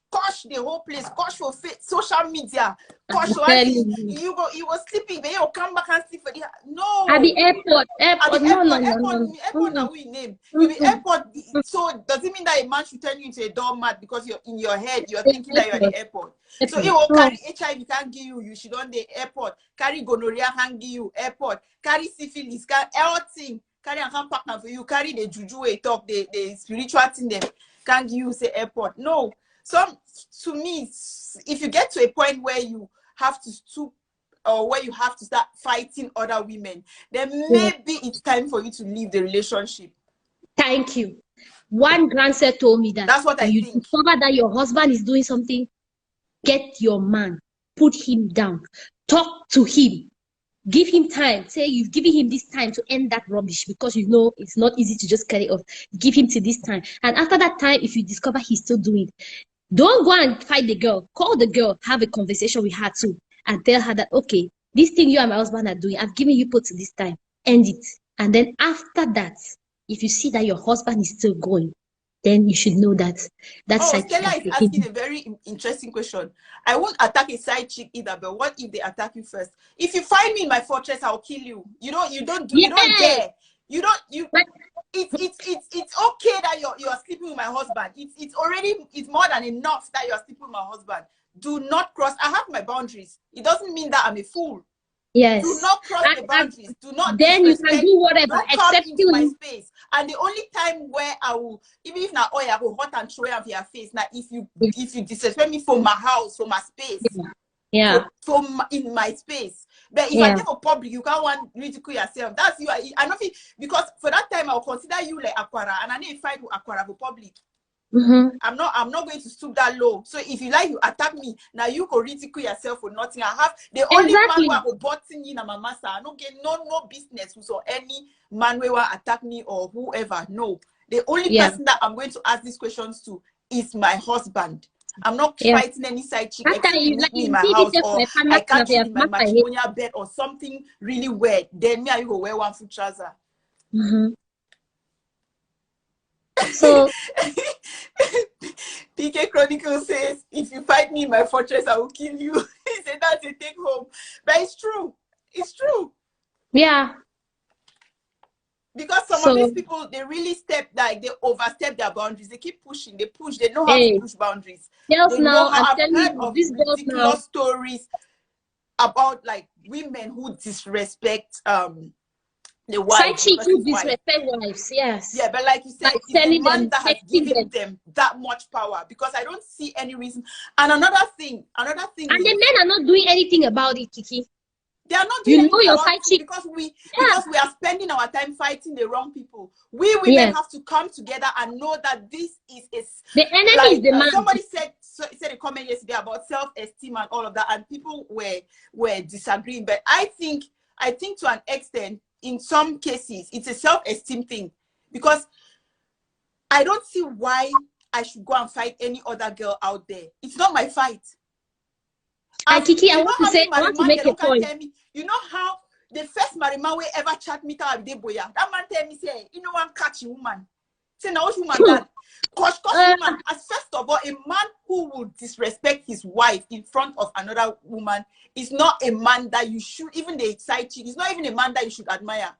the whole place, kosh for social media, kosh. So you was sleeping, but you come back and sleep for the no. At the airport, At the no. airport now we name. You be airport, so does it mean that a man should turn you into a doormat because you're in your head, you're thinking that you're at the airport? So you will carry HIV can't give you, you should on the airport, carry gonorrhea can't give you, airport, carry syphilis, carry everything. Carry and come partner for you, carry the juju way talk, the spiritual thing them can't give you say airport. No. So to me, if you get to a point where you have to stoop or where you have to start fighting other women, then maybe it's time for you to leave the relationship. Thank you. One grandson told me that. That's what I think. Discover that your husband is doing something, get your man, put him down, talk to him. Give him time. Say you've given him this time to end that rubbish because you know it's not easy to just carry off. Give him to this time. And after that time, if you discover he's still doing it, don't go and fight the girl. Call the girl, have a conversation with her too, and tell her that, okay, this thing you and my husband are doing, I've given you put to this time. End it. And then after that, if you see that your husband is still going, then you should know that side Stella chick is asking a very interesting question. I won't attack a side chick either, but what if they attack you first? If you find me in my fortress, I'll kill you. You don't dare. It's okay that you're sleeping with my husband. It's more than enough that you're sleeping with my husband. Do not cross. I have my boundaries. It doesn't mean that I'm a fool. Yes. Do not cross the boundaries. Do not then disrespect. You can do whatever. Don't come into my space. And the only time where I will, even if now I will hot and throw it on your face. Now if you disrespect me for my house, for my space, in my space. But if I get for public, you can't want ridicule yourself. That's you. I know because for that time I'll consider you like Aquara, and I need to fight with Aquara for public. I'm not going to stoop that low. So if you like, you attack me. Now you can ridicule yourself for nothing. I have the only man who I will button in my master. I don't get no business with so any man who will attack me or whoever. No. The only person that I'm going to ask these questions to is my husband. I'm not fighting any side chick except you meet me in my house or I catch you in my matrimonial bed or something really weird. Then me and you go wear one foot trouser. So PK Chronicle says, if you fight me in my fortress, I will kill you. He said that's a take home. But it's true. It's true. Yeah. Because some of these people, they really they overstep their boundaries. They keep pushing. They push. They know how to push boundaries. Girls now, I've heard of ridiculous stories about like women who disrespect the wives. Side chicks who disrespect wives, yes. Yeah, but like you said, it's a man that has given them that much power, because I don't see any reason. And another thing. And the men are not doing anything about it, Kiki. They are not doing anything your about side chick because we are spending our time fighting the wrong people. We women have to come together and know that this is the enemy is the man. Somebody said a comment yesterday about self-esteem and all of that, and people were disagreeing. But I think to an extent, in some cases, it's a self-esteem thing, because I don't see why I should go and fight any other girl out there. It's not my fight. And Kiki, I want to make a point. You know how the first Marima will ever chat me to Boya? That man tell me, say, you know, one catchy woman. Say now woman that. Cause woman, as first of all, a man who would disrespect his wife in front of another woman is not a man that you should, even the side chick, is not even a man that you should admire.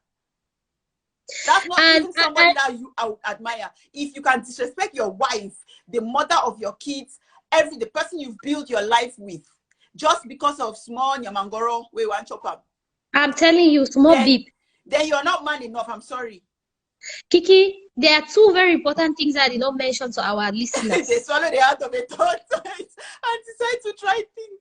That's not even somebody that you would admire. If you can disrespect your wife, the mother of your kids, the person you've built your life with, just because of small nyamangoro, we want chop up. I'm telling you, small beep. Then you're not man enough. I'm sorry. Kiki, there are two very important things I did not mention to our listeners. They swallow the heart of a thought and decide to try things.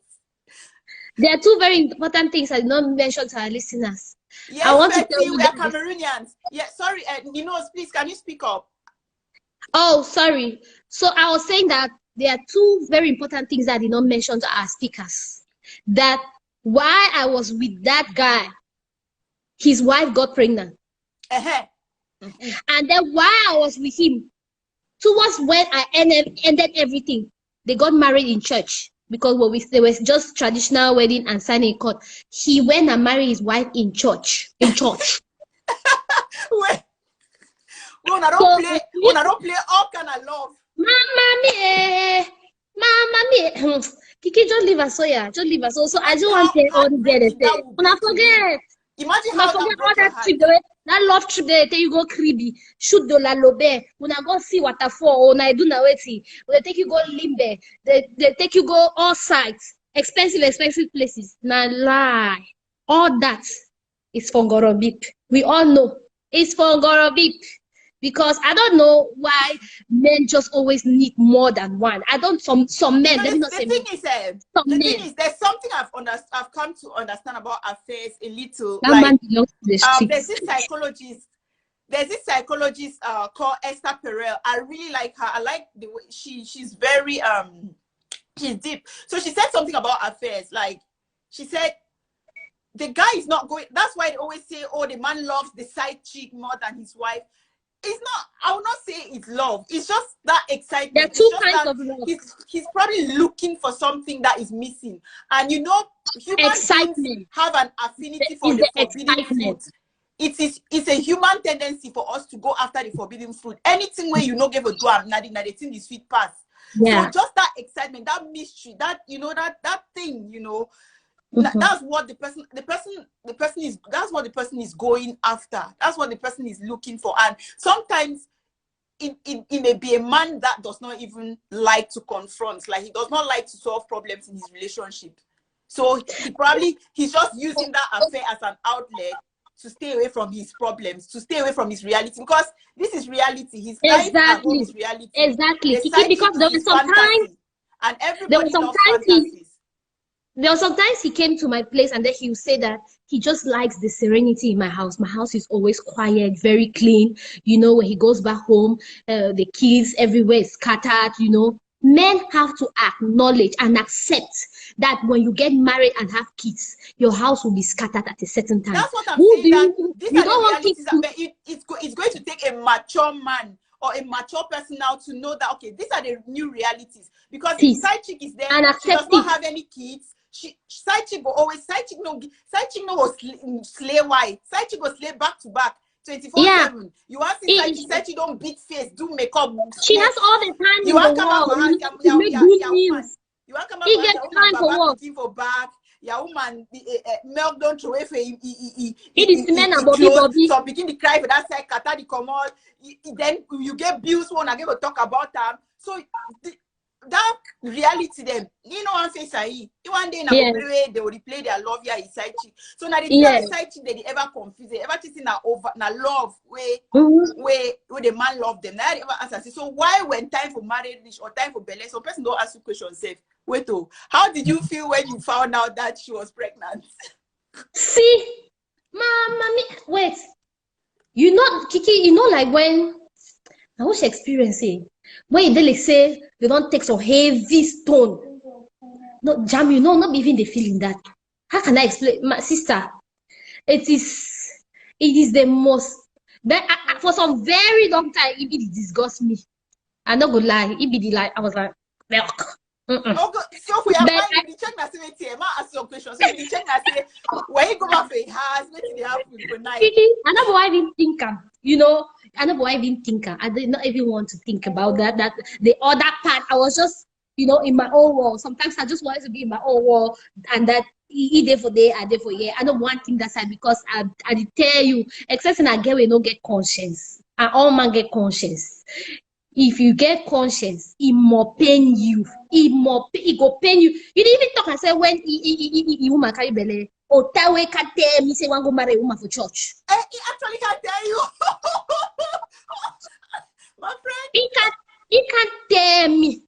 There are two very important things I did not mention to our listeners. Yes, I want to tell you we are Cameroonians. Yeah, sorry, Ninos, please, can you speak up? Oh, sorry. So I was saying that there are two very important things I did not mention to our speakers. That while I was with that guy, his wife got pregnant. And then while I was with him, towards when I ended everything, they got married in church. Because there was just traditional wedding and signing court. He went and married his wife in church. Wait. When I don't play all kind of love. Mama, Kiki, just leave us so yeah. Just leave us. So I just want to say all the better. When I forget. Imagine how that trip, that love trip there, you go creepy, shoot the la lobe, when I go see waterfall, when I do na weti, when they take you go limbe, they take you go all sides, expensive places. Now lie. All that is for Gorobip. We all know it's for Gorobip. Because I don't know why men just always need more than one. I don't some men. The thing is, there's something I've come to understand about affairs a little. That man belongs to the street. There's this psychologist called Esther Perel. I really like her. I like the way she's very she's deep. So she said something about affairs. Like she said, the guy is not going. That's why they always say, oh, the man loves the side chick more than his wife. It's not, I would not say it's love. It's just that excitement. There are two kinds of love. He's probably looking for something that is missing. And you know, human beings have an affinity for the forbidden fruit. It's a human tendency for us to go after the forbidden fruit. Anything where you know give a do and the thing is sweet pass. Yeah. So just that excitement, that mystery, that you know, that thing, you know. That's what the person is. That's what the person is going after. That's what the person is looking for. And sometimes it may be a man that does not even like to confront. Like he does not like to solve problems in his relationship. So he's just using that affair as an outlet to stay away from his problems, to stay away from his reality. Because this is reality. His life at home is reality. Exactly. Because there was sometimes, and everybody loves fantasies. There were sometimes he came to my place and then he would say that he just likes the serenity in my house. My house is always quiet, very clean. You know, when he goes back home, the kids everywhere is scattered, you know. Men have to acknowledge and accept that when you get married and have kids, your house will be scattered at a certain time. That's what I'm saying. These are the realities. It's going to take a mature man or a mature person now to know that, okay, these are the new realities. Because if side chick is there, and she does not have any kids. Side chick no slay white. Side chick go slay back to back 24/7. Yeah. You want to see side chick don't beat face, do makeup. She has all the time. You want to come out for house, you want to come out for back. Your woman milk don't throw away for him. It is men and Bobby. So begin to cry for that side. Kata the commode. Then you get bills. One I get to talk about them. So. That reality then, you know, one face I one day they will replay their love here is side chick. So now the side chick they ever confuse, they ever think na over na love where the man love them. Now they ever answer. So why when time for marriage or time for belly, some person don't ask you questions safe. Wait oh, how did you feel when you found out that she was pregnant? See, mommy, wait. You know, Kiki, you know, like when I was experiencing. When they say they don't take some heavy stone, not jam, you know, not even the feeling that. How can I explain, my sister? It is the most. But for some very long time, it disgusts me. I'm not gonna lie, it be the like I was like, milk. So we are you check na say ask your question. So you check na say when you go back for a house, what did happen for night? I know why I didn't think you know, I never even think. I did not even want to think about that. That the other part, I was just, you know, in my own world. Sometimes I just wanted to be in my own world, and that he day for day, I day for year. I don't want think that side because I did tell you, except in a girl we no get conscience, and all man get conscience. If you get conscience, it more pain you. It go pain you. You didn't even talk and say when he woman carry belly. Or that way can tell me say one go marry a woman for church. He actually can tell you. My friend. He can tell me.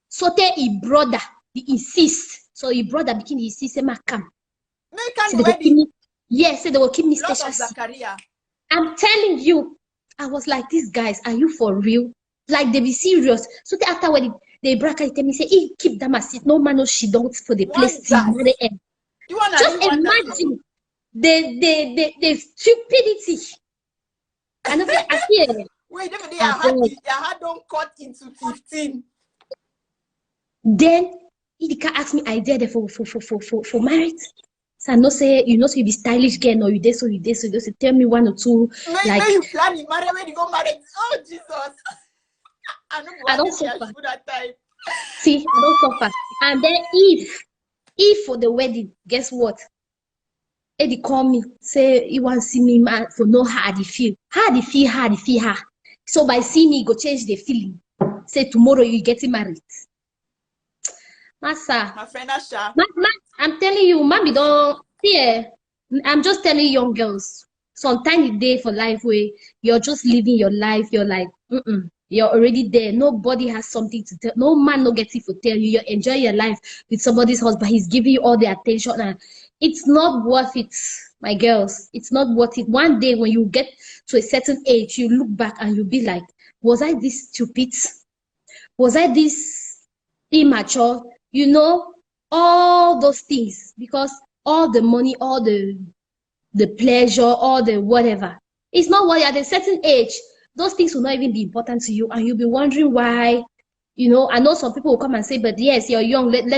So tell his brother, he insist. So his brother begin to insist, say, come. They can wedding. Yes, say they will keep me Lot special. of Zachariah. I'm telling you, I was like, these guys, are you for real? Like, they be serious. So after when they break, I tell me, say, hey, keep them as it. No man, no she don't for the place till the end. Just imagine the stupidity. And I hear. Wait, your heart don't cut into 15. Then he can ask me idea there for marriage. So I know say you know so you be stylish girl or you did so just tell me one or two. Like you planning marry when you go marry. Oh Jesus. I don't suffer that time. See, I don't suffer. And then if for the wedding, guess what? Eddie call me, say he want to see me man for know how they feel. How they feel. So by seeing me, go change the feeling. Say tomorrow you getting married. Massa. My friend Asha. I'm telling you, mommy don't fear. I'm just telling young girls. Sometimes day for life where you're just living your life, you're like, you're already there. Nobody has something to tell. No man no get it to tell you. You enjoy your life with somebody's husband. He's giving you all the attention, and it's not worth it, my girls. It's not worth it. One day when you get to a certain age, you look back and you'll be like, was I this stupid? Was I this immature? You know, all those things, because all the money, all the pleasure, all the whatever, it's not what at a certain age, those things will not even be important to you, and you'll be wondering why. You know, I know some people will come and say, but yes, you're young, let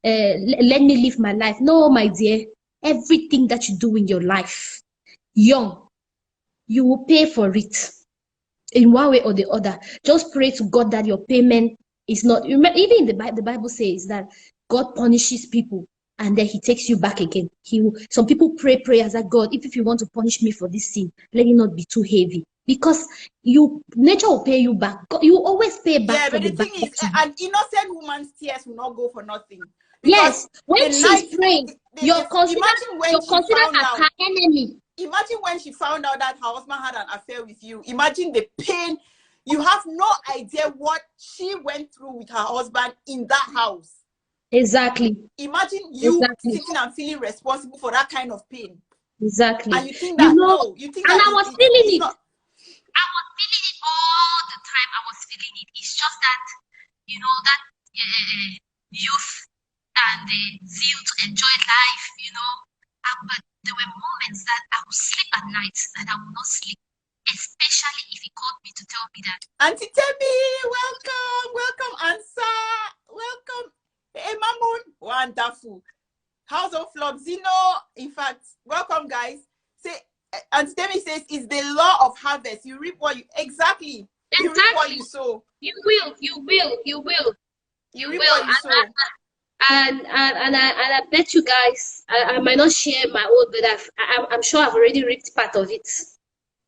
me live my life. No, my dear, everything that you do in your life, young, you will pay for it in one way or the other. Just pray to God that your payment is not, even in the Bible says that God punishes people and then he takes you back again. Some people pray prayers that God, if you want to punish me for this sin, let it not be too heavy. Because nature will pay you back. You always pay back. Yeah, but the thing is, an innocent woman's tears will not go for nothing. Yes, when she's praying, you're considered as her enemy. Imagine when she found out that her husband had an affair with you. Imagine the pain. You have no idea what she went through with her husband in that house. Exactly. Imagine you sitting and feeling responsible for that kind of pain. Exactly. And you think that, you think and that I was feeling it. I was feeling it all the time. I was feeling it. It's just that, you know, that youth and the zeal to enjoy life, you know. But there were moments that I would sleep at night and I would not sleep, especially if he called me to tell me that. Auntie Temi, welcome, Ansa, welcome. Hey, Mamun, wonderful. House of Flop, Zeno, in fact, welcome, guys. Say, Auntie Temi says, it's the law of harvest. You reap what you, exactly. You reap what you sow. You will. You reap what you sow. And I bet you guys, I might not share my own, but I'm sure I've already reaped part of it.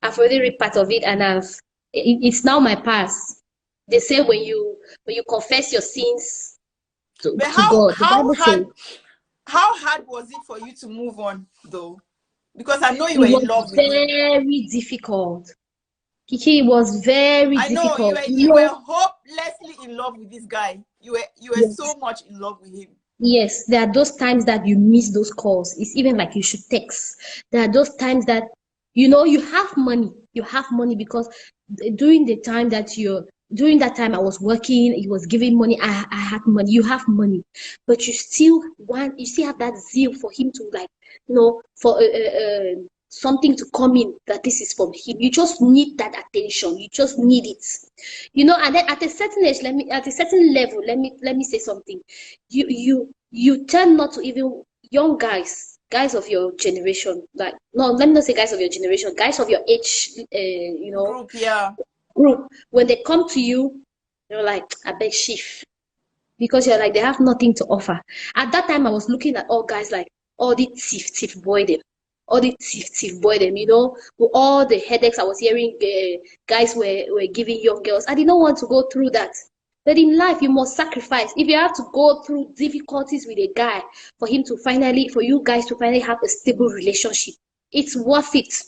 I've already reaped part of it, and it's now my past. They say when you confess your sins to God, how hard was it for you to move on, though? Because I know you were in love with him. Very difficult. Kiki, was very difficult. I know you were hopelessly in love with this guy. You were so much in love with him. Yes, there are those times that you miss those calls. It's even like you should text. There are those times that, you know, you have money. You have money because during that time I was working, he was giving money, I had money. You have money, but you still have that zeal for him to, like, you know, for something to come in, that this is from him. You just need that attention. You just need it, you know. And then at a certain age, at a certain level, let me say something. You tend not to even, young guys guys of your generation, like, no, let me not say guys of your generation, guys of your age, Group, yeah. group, when they come to you, you're like, I beg shift, because you're like, they have nothing to offer. At that time, I was looking at all guys like, all the thief boy them, all the thief boy them, with all the headaches I was hearing, guys were giving young girls. I did not want to go through that. But in life, you must sacrifice. If you have to go through difficulties with a guy for you guys to finally have a stable relationship, it's worth it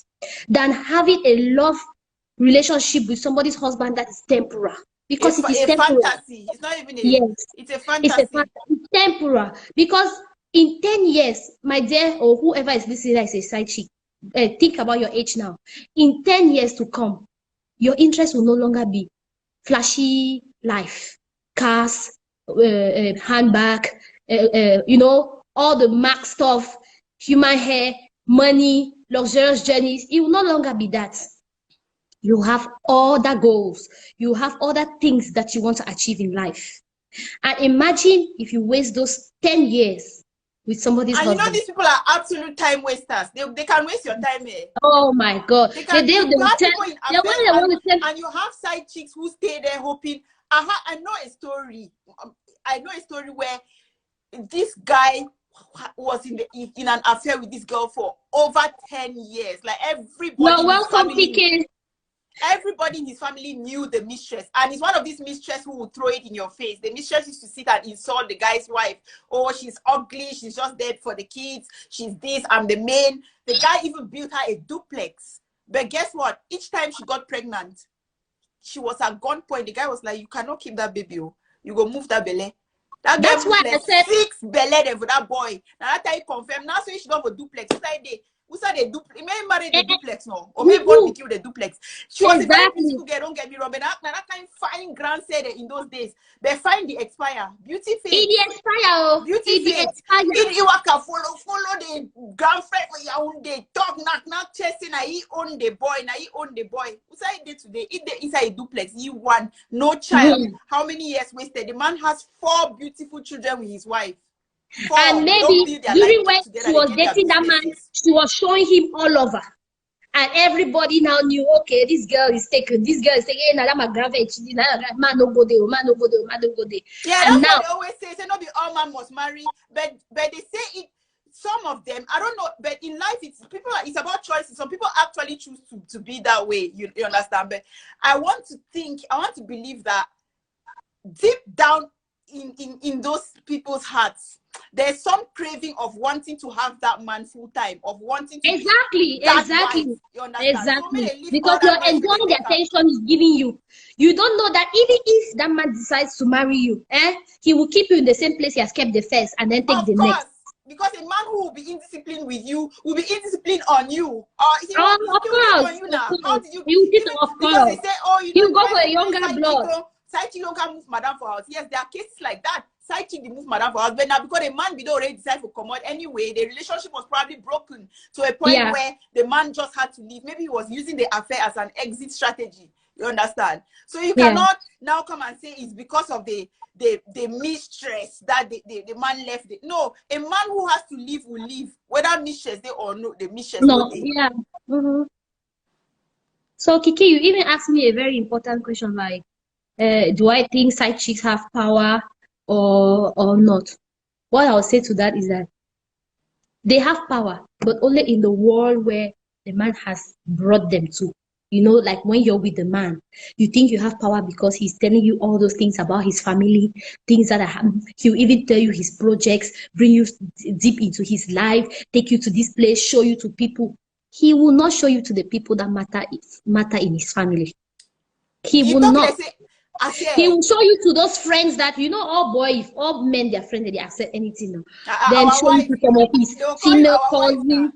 than having a love relationship with somebody's husband that is temporal. Because it is temporal. Fantasy. It's not even it's a fantasy. It's temporal. Because in 10 years, my dear, or whoever is listening as a side chick, think about your age now. In 10 years to come, your interest will no longer be flashy life, cars, handbag, all the Mac stuff, human hair, money, luxurious journeys. It will no longer be that. You have other goals. You have other things that you want to achieve in life. And imagine if you waste those 10 years with somebody's husband. And these people are absolute time wasters. They can waste your time here. Oh my God. And you have side chicks who stay there hoping. I know a story. I know a story where this guy was in an affair with this girl for over 10 years. Like everybody. You're welcome, PK. Everybody in his family knew the mistress, and it's one of these mistresses who would throw it in your face. The mistress used to sit and insult the guy's wife. Oh, she's ugly, she's just dead for the kids, she's this, I'm the main. The guy even built her a duplex. But guess what? Each time she got pregnant, she was at gunpoint. The guy was like, you cannot keep that baby. You go move that belly. That's why I said 6 belly there for that boy. Now that I confirm. Now so she don't have a duplex. Who said they duplex? May marry the duplex no, or maybe born with you the duplex. She was a very beautiful girl. Don't get me wrong, but that kind fine grand said in those days. They find the expire beauty face. It expire. Beauty face. It waka follow the girlfriend for your own day. Talk knock chasing. Na he own the boy. Who said it today? It the inside a duplex. He won no child. How many years wasted? The man has 4 beautiful children with his wife. And maybe during when she was dating that man, she was showing him all over. And everybody now knew, okay, this girl is taken. Hey, now that my grandfather, man no go there. Yeah, and that's now, what they always say. Say, not be all man must marry. But they say it, some of them, I don't know, but in life, it's about choices. Some people actually choose to be that way. You understand? But I want to believe that deep down in those people's hearts, there's some craving of wanting to have that man full time, of wanting to exactly. You understand? Exactly. So because you're enjoying the attention he's giving you. You don't know that even if that man decides to marry you, he will keep you in the same place he has kept the first and then take the next. Because a man who will be indisciplined with you will be indisciplined on you. Of course. On you now. How did you of course. Because they say, oh, you go for a younger blood. Side chick don't come move madam for house. Yes, there are cases like that. Side chick they move madam for house, but now because the man be already decide to come out anyway, the relationship was probably broken to a point where the man just had to leave. Maybe he was using the affair as an exit strategy. You understand? So you cannot now come and say it's because of the mistress that the man left. No, a man who has to leave will leave, whether mistress they or no. The mistress no, So Kiki, you even asked me a very important question, like, do I think side chicks have power or not? What I'll say to that is that they have power, but only in the world where the man has brought them to. Like when you're with the man, you think you have power because he's telling you all those things about his family, things that are happening. He'll even tell you his projects, bring you deep into his life, take you to this place, show you to people. He will not show you to the people that matter in his family. He will not. He will show you to those friends that, if all men, their friends, they accept anything now. Then show you to some of his female cousins.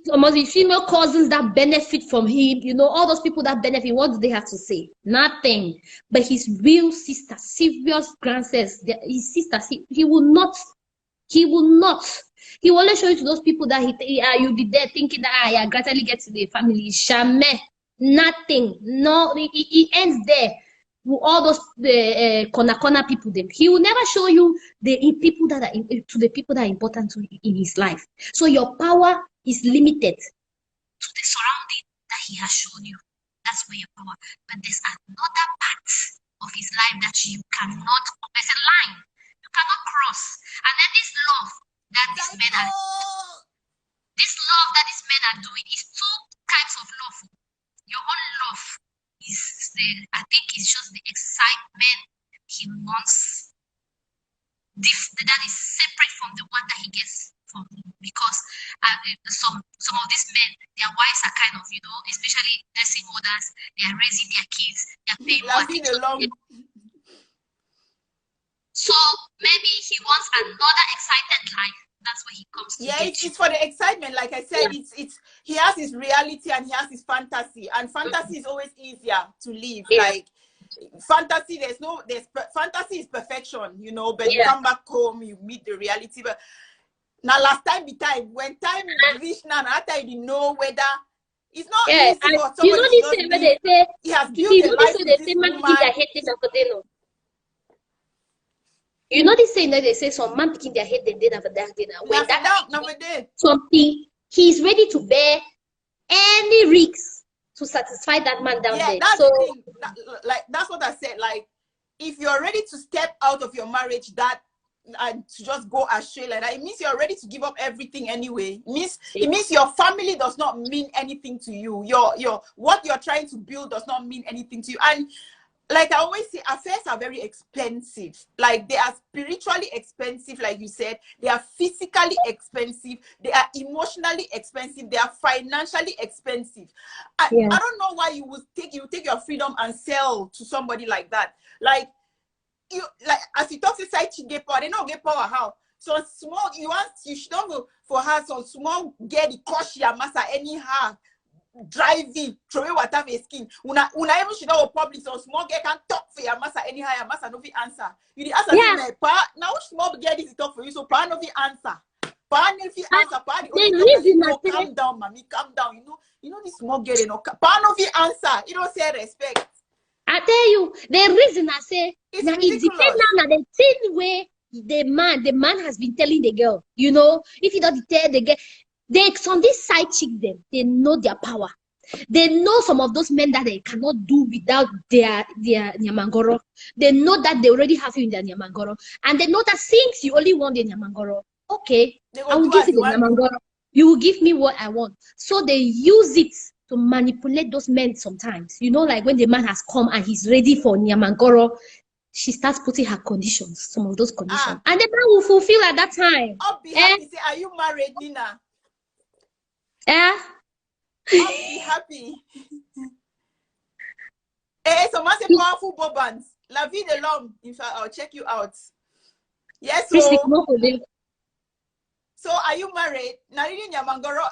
Some of his female cousins that benefit from him, all those people that benefit, what do they have to say? Nothing. But his real sister, serious grandsons, his sister, he will not. He will only show you to those people that you'll be there thinking that I gradually get to the family. Jamais. Nothing. No, it ends there. all those corner people them. He will never show you the people that are to the people that are important to in his life. So your power is limited to the surrounding that he has shown you. That's where your power. But there's another part of his life that you cannot. There's a line you cannot cross. And then this love that these men are. This love that these men are doing is two types of love. Your own love is I think it's just the excitement he wants. That is separate from the one that he gets from you, because some of these men, their wives are kind of, especially nursing mothers, they are raising their kids, they are paying more attention. So maybe he wants another excited life. That's where he comes to. Yeah, it's for the excitement. Like I said, it's he has his reality and he has his fantasy, and fantasy is always easier to live. Like fantasy, fantasy is perfection, but you come back home, you meet the reality. But now last time when time reached now, after I didn't know whether it's not easy for somebody to when they say he has built a life with this woman. You know this saying that they say some man picking their head then they never that dinner. When that something, he's ready to bear any risks to satisfy that man down there. That's the thing. That's what I said. Like, if you're ready to step out of your marriage, and to just go astray like that, it means you're ready to give up everything anyway. It means your family does not mean anything to you. What you're trying to build does not mean anything to you. And like I always say, affairs are very expensive. Like, they are spiritually expensive, like you said. They are physically expensive. They are emotionally expensive. They are financially expensive. I don't know why you would take your freedom and sell to somebody like that. Like as you talk to side chick get power, they don't get power how. So small, you should not go for her. So small get the cost your master anyhow. Driving, throw away water for skin. Una even should know public, so small girl can talk for your master anyhow, your master no fit answer. You the answer now small girl this talk for you, so pa no fit answer. Pa no fit answer, pa the only calm down, mommy, calm down. You know this small girl, pa no fit answer. You don't say respect. I tell you, the reason I say it depends now the thing where the man has been telling the girl, if you don't tell the girl. Some these side chicks, they know their power. They know some of those men that they cannot do without their nyamangoro. They know that they already have you in their nyamangoro. And they know that since you only want the nyamangoro, okay, I will give you the nyamangoro. You will give me what I want. So they use it to manipulate those men sometimes. Like when the man has come and he's ready for nyamangoro, she starts putting her conditions, some of those conditions. And the man will fulfill at that time. I'll be happy. Say, are you married, Nina? I'll be happy. So much powerful bobans. La vie de l'homme. In fact, I'll check you out. Yes, so are you married? Naridi Nyamangoro.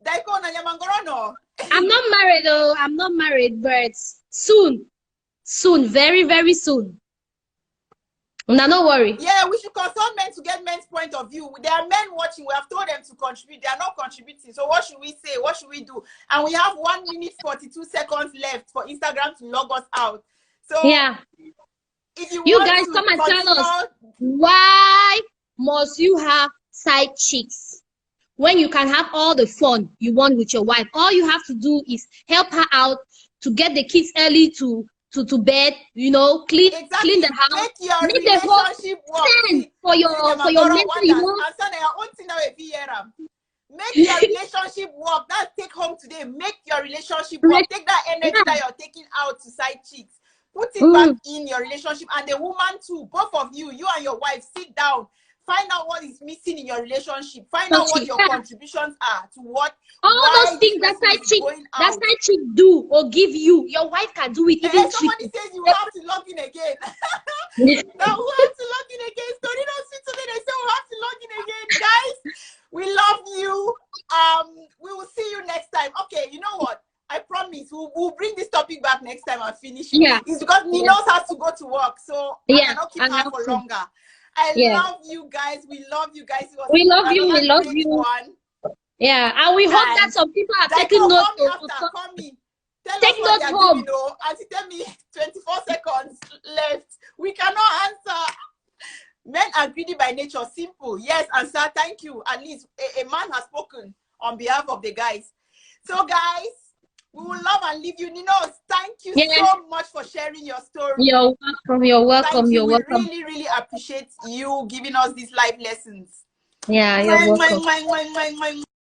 Daiko na Nyamangoro no. I'm not married though. I'm not married, but soon. Soon, very, very soon. Now, no worry. Yeah, we should consult men to get men's point of view. There are men watching. We have told them to contribute. They are not contributing. So what should we say? What should we do? And we have 1 minute 42 seconds left for Instagram to log us out. So if you guys come and tell us, why must you have side chicks when you can have all the fun you want with your wife? All you have to do is help her out to get the kids early to bed, clean the house, make the relationship work for your mental, Make your relationship work. That's take home today. Make your relationship work. Take that energy that you're taking out to side chicks. Put it back in your relationship, and the woman too. Both of you and your wife, sit down. Find out what is missing in your relationship. Find out what your contributions are to what. All those things that side chick do or give you, your wife can do it. Even somebody says you have to log in again. Now we have to log in again. Story don't sit today. They say we have to log in again, guys. We love you. We will see you next time. Okay, you know what? I promise we'll bring this topic back next time and finish it. Yeah. It's because Ninos has to go to work, so I cannot keep her for longer. I love you guys. We love you guys. We love you. We love you. Yeah, and we hope that some people are taking notes. Call me. Tell us Take what those they are home. giving, oh. Auntie, tell me 24 seconds left. We cannot answer. Men are greedy by nature. Simple. Yes, answer. Thank you. At least a man has spoken on behalf of the guys. So, guys, we will love and leave you. Ninos, thank you so much for sharing your story. You're welcome. You're welcome. Thank you. You're welcome. We really, really appreciate you giving us these life lessons. Yeah, you're welcome.